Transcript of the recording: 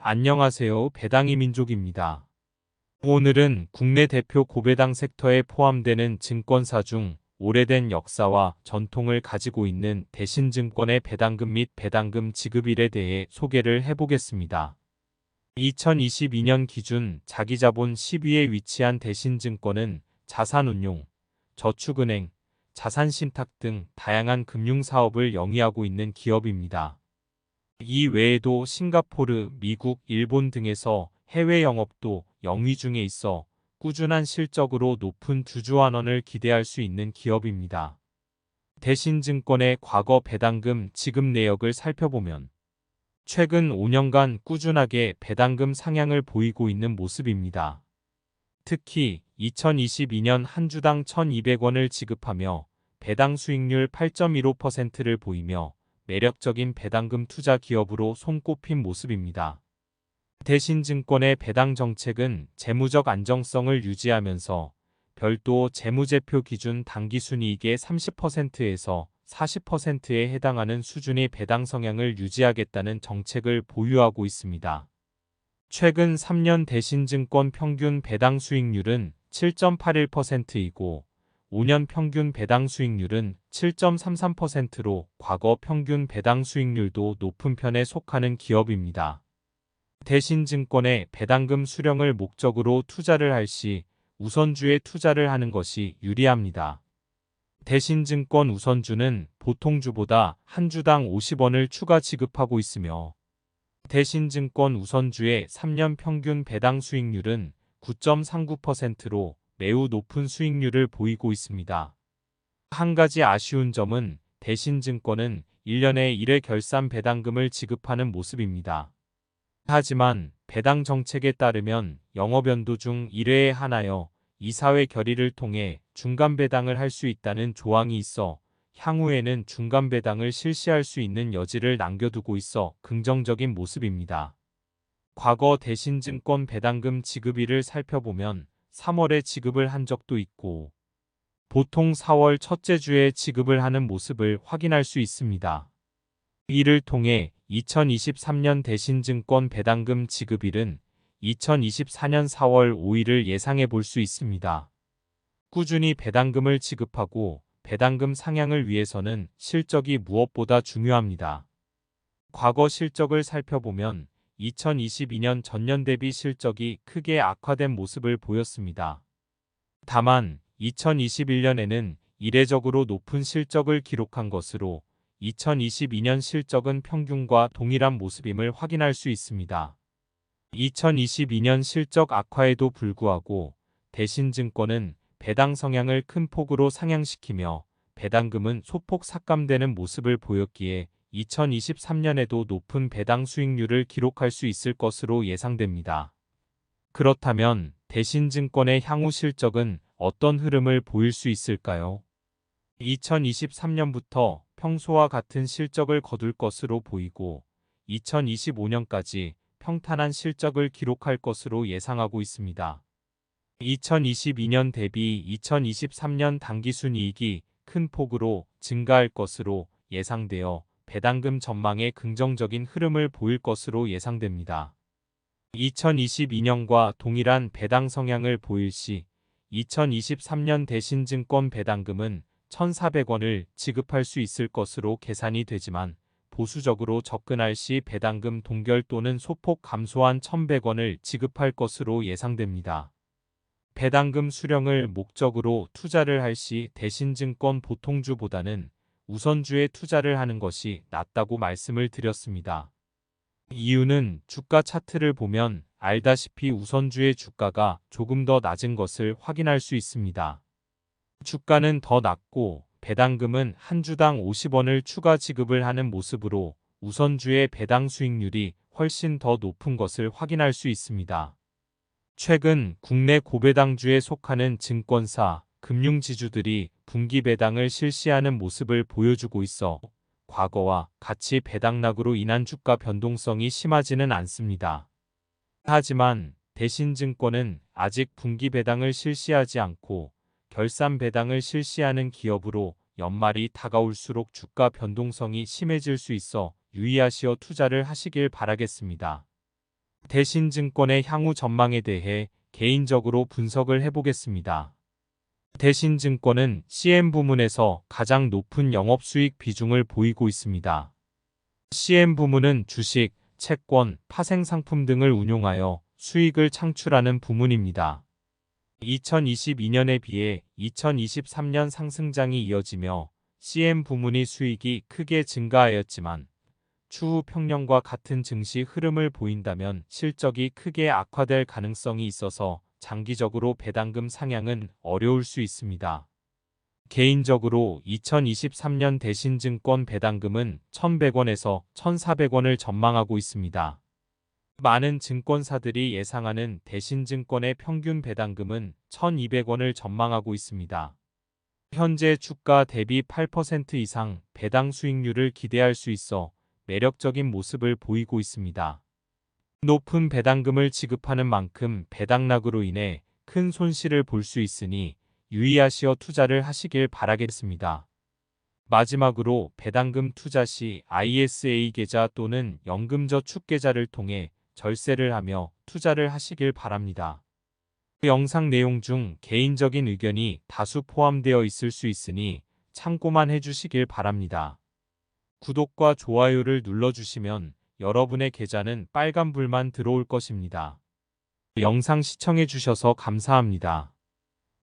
안녕하세요. 배당이 민족입니다. 오늘은 국내 대표 고배당 섹터에 포함되는 증권사 중 오래된 역사와 전통을 가지고 있는 대신증권의 배당금 및 배당금 지급일에 대해 소개를 해보겠습니다. 2022년 기준 자기자본 10위에 위치한 대신증권은 자산운용, 저축은행, 자산신탁 등 다양한 금융사업을 영위하고 있는 기업입니다. 이 외에도 싱가포르, 미국, 일본 등에서 해외 영업도 영위 중에 있어 꾸준한 실적으로 높은 주주환원을 기대할 수 있는 기업입니다. 대신증권의 과거 배당금 지급 내역을 살펴보면 최근 5년간 꾸준하게 배당금 상향을 보이고 있는 모습입니다. 특히 2022년 한 주당 1,200원을 지급하며 배당 수익률 8.15%를 보이며 매력적인 배당금 투자 기업으로 손꼽힌 모습입니다. 대신증권의 배당 정책은 재무적 안정성을 유지하면서 별도 재무제표 기준 당기순이익의 30%에서 40%에 해당하는 수준의 배당 성향을 유지하겠다는 정책을 보유하고 있습니다. 최근 3년 대신증권 평균 배당 수익률은 7.81%이고 5년 평균 배당 수익률은 7.33%로 과거 평균 배당 수익률도 높은 편에 속하는 기업입니다. 대신증권의 배당금 수령을 목적으로 투자를 할 시 우선주에 투자를 하는 것이 유리합니다. 대신증권 우선주는 보통주보다 한 주당 50원을 추가 지급하고 있으며 대신증권 우선주의 3년 평균 배당 수익률은 9.39%로 매우 높은 수익률을 보이고 있습니다. 한 가지 아쉬운 점은 대신증권은 1년에 1회 결산 배당금을 지급하는 모습입니다. 하지만 배당 정책에 따르면 영업연도 중 1회에 한하여 이사회 결의를 통해 중간 배당을 할 수 있다는 조항이 있어 향후에는 중간 배당을 실시할 수 있는 여지를 남겨두고 있어 긍정적인 모습입니다. 과거 대신증권 배당금 지급일을 살펴보면 3월에 지급을 한 적도 있고 보통 4월 첫째 주에 지급을 하는 모습을 확인할 수 있습니다. 이를 통해 2023년 대신증권 배당금 지급일은 2024년 4월 5일을 예상해 볼 수 있습니다. 꾸준히 배당금을 지급하고 배당금 상향을 위해서는 실적이 무엇보다 중요합니다. 과거 실적을 살펴보면 2022년 전년 대비 실적이 크게 악화된 모습을 보였습니다. 다만 2021년에는 이례적으로 높은 실적을 기록한 것으로 2022년 실적은 평균과 동일한 모습임을 확인할 수 있습니다. 2022년 실적 악화에도 불구하고 대신증권은 배당 성향을 큰 폭으로 상향시키며 배당금은 소폭 삭감되는 모습을 보였기에 2023년에도 높은 배당 수익률을 기록할 수 있을 것으로 예상됩니다. 그렇다면 대신증권의 향후 실적은 어떤 흐름을 보일 수 있을까요? 2023년부터 평소와 같은 실적을 거둘 것으로 보이고 2025년까지 평탄한 실적을 기록할 것으로 예상하고 있습니다. 2022년 대비 2023년 당기순이익이 큰 폭으로 증가할 것으로 예상되어 배당금 전망에 긍정적인 흐름을 보일 것으로 예상됩니다. 2022년과 동일한 배당 성향을 보일 시 2023년 대신증권 배당금은 1,400원을 지급할 수 있을 것으로 계산이 되지만 보수적으로 접근할 시 배당금 동결 또는 소폭 감소한 1,100원을 지급할 것으로 예상됩니다. 배당금 수령을 목적으로 투자를 할 시 대신증권 보통주보다는 우선주에 투자를 하는 것이 낫다고 말씀을 드렸습니다. 이유는 주가 차트를 보면 알다시피 우선주의 주가가 조금 더 낮은 것을 확인할 수 있습니다. 주가는 더 낮고 배당금은 한 주당 50원을 추가 지급을 하는 모습으로 우선주의 배당 수익률이 훨씬 더 높은 것을 확인할 수 있습니다. 최근 국내 고배당주에 속하는 증권사, 금융지주들이 분기 배당을 실시하는 모습을 보여주고 있어 과거와 같이 배당락으로 인한 주가 변동성이 심하지는 않습니다. 하지만 대신증권은 아직 분기 배당을 실시하지 않고 결산 배당을 실시하는 기업으로 연말이 다가올수록 주가 변동성이 심해질 수 있어 유의하시어 투자를 하시길 바라겠습니다. 대신증권의 향후 전망에 대해 개인적으로 분석을 해보겠습니다. 대신증권은 CM 부문에서 가장 높은 영업수익 비중을 보이고 있습니다. CM 부문은 주식, 채권, 파생상품 등을 운용하여 수익을 창출하는 부문입니다. 2022년에 비해 2023년 상승장이 이어지며 CM 부문의 수익이 크게 증가하였지만 추후 평년과 같은 증시 흐름을 보인다면 실적이 크게 악화될 가능성이 있어서 장기적으로 배당금 상향은 어려울 수 있습니다. 개인적으로 2023년 대신증권 배당금은 1,100원에서 1,400원을 전망하고 있습니다. 많은 증권사들이 예상하는 대신증권의 평균 배당금은 1,200원을 전망하고 있습니다. 현재 주가 대비 8% 이상 배당 수익률을 기대할 수 있어 매력적인 모습을 보이고 있습니다. 높은 배당금을 지급하는 만큼 배당락으로 인해 큰 손실을 볼 수 있으니 유의하시어 투자를 하시길 바라겠습니다. 마지막으로 배당금 투자 시 ISA 계좌 또는 연금저축계좌를 통해 절세를 하며 투자를 하시길 바랍니다. 영상 내용 중 개인적인 의견이 다수 포함되어 있을 수 있으니 참고만 해주시길 바랍니다. 구독과 좋아요를 눌러주시면 여러분의 계좌는 빨간불만 들어올 것입니다. 영상 시청해주셔서 감사합니다.